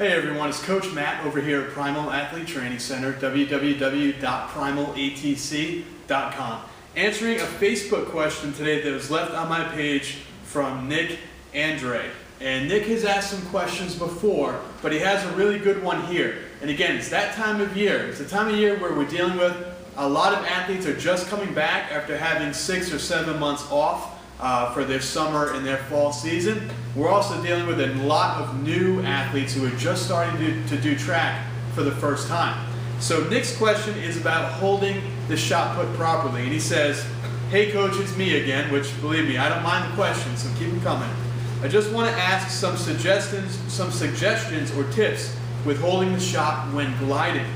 Hey everyone, it's Coach Matt over here at Primal Athlete Training Center, www.primalatc.com. Answering a Facebook question today that was left on my page from Nick Andre. And Nick has asked some questions before, but he has a really good one here. And again, it's that time of year. It's the time of year where we're dealing with a lot of athletes are just coming back after having 6 or 7 months off for their summer and their fall season. We're also dealing with a lot of new athletes who are just starting to do track for the first time. So Nick's question is about holding the shot put properly. And he says, hey coach, it's me again, which believe me, I don't mind the questions, so keep them coming. I just want to ask some suggestions or tips with holding the shot when gliding.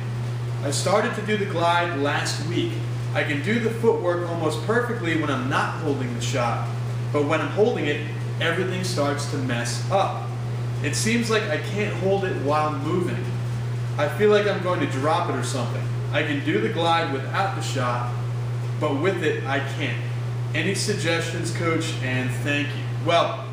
I started to do the glide last week. I can do the footwork almost perfectly when I'm not holding the shot, but when I'm holding it, everything starts to mess up. It seems like I can't hold it while moving. I feel like I'm going to drop it or something. I can do the glide without the shot, but with it, I can't. Any suggestions, coach? And thank you. Well,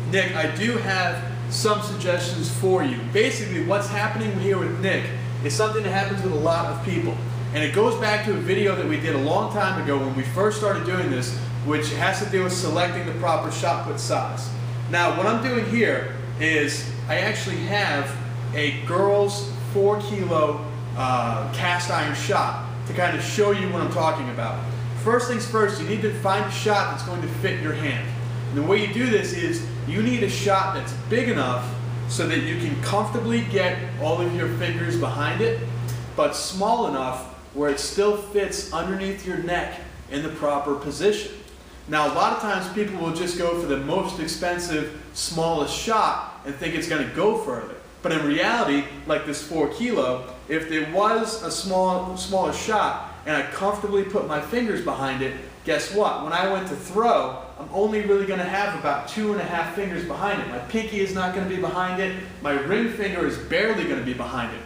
Nick, I do have some suggestions for you. Basically, what's happening here with Nick is something that happens with a lot of people. And it goes back to a video that we did a long time ago when we first started doing this, which has to do with selecting the proper shot put size. Now, what I'm doing here is I actually have a girl's 4 kilo cast iron shot to kind of show you what I'm talking about. First things first, you need to find a shot that's going to fit your hand. And the way you do this is you need a shot that's big enough so that you can comfortably get all of your fingers behind it, but small enough where it still fits underneath your neck in the proper position. Now, a lot of times people will just go for the most expensive, smallest shot and think it's going to go further. But in reality, like this 4 kilo, if there was a smaller shot and I comfortably put my fingers behind it, guess what? When I went to throw, I'm only really going to have about 2.5 fingers behind it. My pinky is not going to be behind it. My ring finger is barely going to be behind it.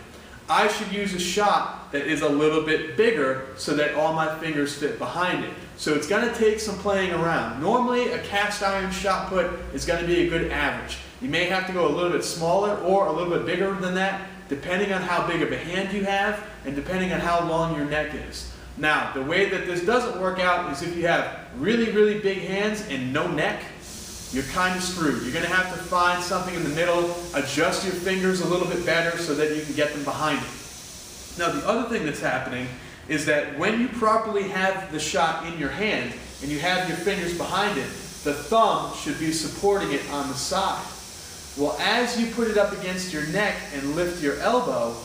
I should use a shot that is a little bit bigger so that all my fingers fit behind it. So it's going to take some playing around. Normally, a cast iron shot put is going to be a good average. You may have to go a little bit smaller or a little bit bigger than that, depending on how big of a hand you have and depending on how long your neck is. Now, the way that this doesn't work out is if you have really, really big hands and no neck, you're kind of screwed. You're going to have to find something in the middle, adjust your fingers a little bit better so that you can get them behind it. Now, the other thing that's happening is that when you properly have the shot in your hand and you have your fingers behind it, the thumb should be supporting it on the side. Well, as you put it up against your neck and lift your elbow,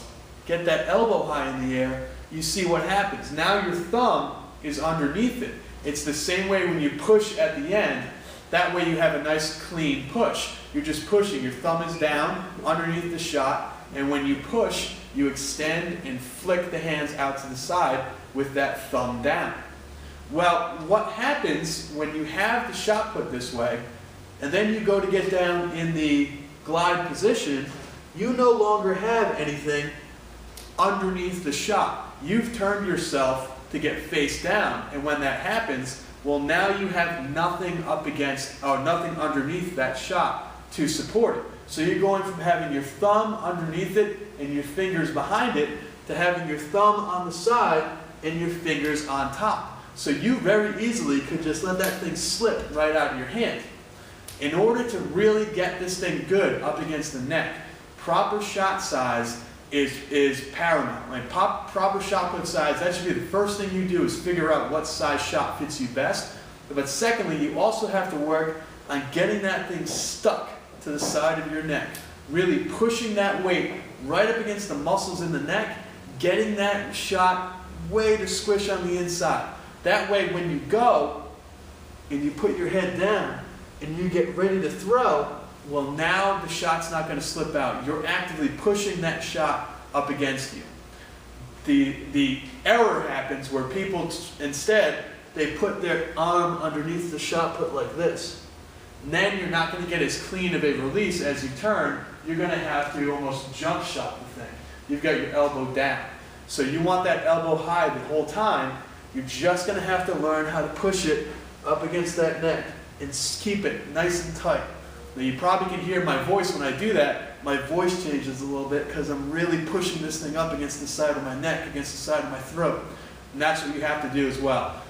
get that elbow high in the air, you see what happens. Now your thumb is underneath it. It's the same way when you push at the end. That way you have a nice clean push. You're just pushing. Your thumb is down underneath the shot, and when you push, you extend and flick the hands out to the side with that thumb down. Well, what happens when you have the shot put this way, and then you go to get down in the glide position, you no longer have anything underneath the shot. You've turned yourself to get face down, and when that happens, well, now you have nothing up against, or nothing underneath that shot to support it. So you're going from having your thumb underneath it and your fingers behind it to having your thumb on the side and your fingers on top. So you very easily could just let that thing slip right out of your hand. In order to really get this thing good up against the neck, proper shot size is paramount. Like proper shot put size, that should be the first thing you do is figure out what size shot fits you best. But secondly, you also have to work on getting that thing stuck to the side of your neck. Really pushing that weight right up against the muscles in the neck, getting that shot way to squish on the inside. That way when you go and you put your head down and you get ready to throw, well, now the shot's not going to slip out. You're actively pushing that shot up against you. The error happens where people instead, they put their arm underneath the shot put like this. And then you're not going to get as clean of a release as you turn. You're going to have to almost jump shot the thing. You've got your elbow down. So you want that elbow high the whole time. You're just going to have to learn how to push it up against that neck and keep it nice and tight. Now you probably can hear my voice when I do that my voice changes a little bit because I'm really pushing this thing up against the side of my neck, against the side of my throat. And that's what you have to do as well.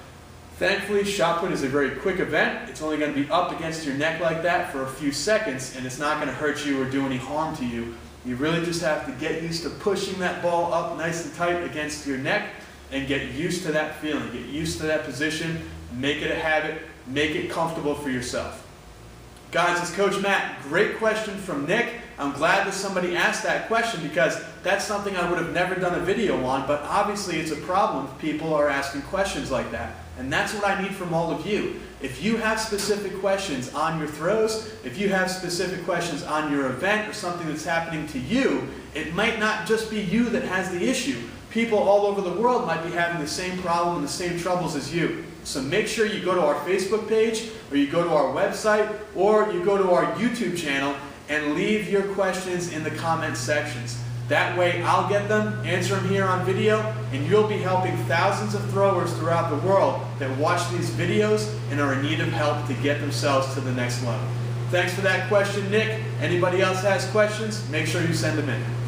Thankfully, shot put is a very quick event. It's only going to be up against your neck like that for a few seconds, and it's not going to hurt you or do any harm to you. You really just have to get used to pushing that ball up nice and tight against your neck and get used to that feeling. Get used to that position. Make it a habit. Make it comfortable for yourself. Guys, it's Coach Matt. Great question from Nick. I'm glad that somebody asked that question because that's something I would have never done a video on, but obviously it's a problem if people are asking questions like that. And that's what I need from all of you. If you have specific questions on your throws, if you have specific questions on your event or something that's happening to you, it might not just be you that has the issue. People all over the world might be having the same problem and the same troubles as you. So make sure you go to our Facebook page, or you go to our website, or you go to our YouTube channel and leave your questions in the comment sections. That way I'll get them, answer them here on video, and you'll be helping thousands of throwers throughout the world that watch these videos and are in need of help to get themselves to the next level. Thanks for that question, Nick. Anybody else has questions, make sure you send them in.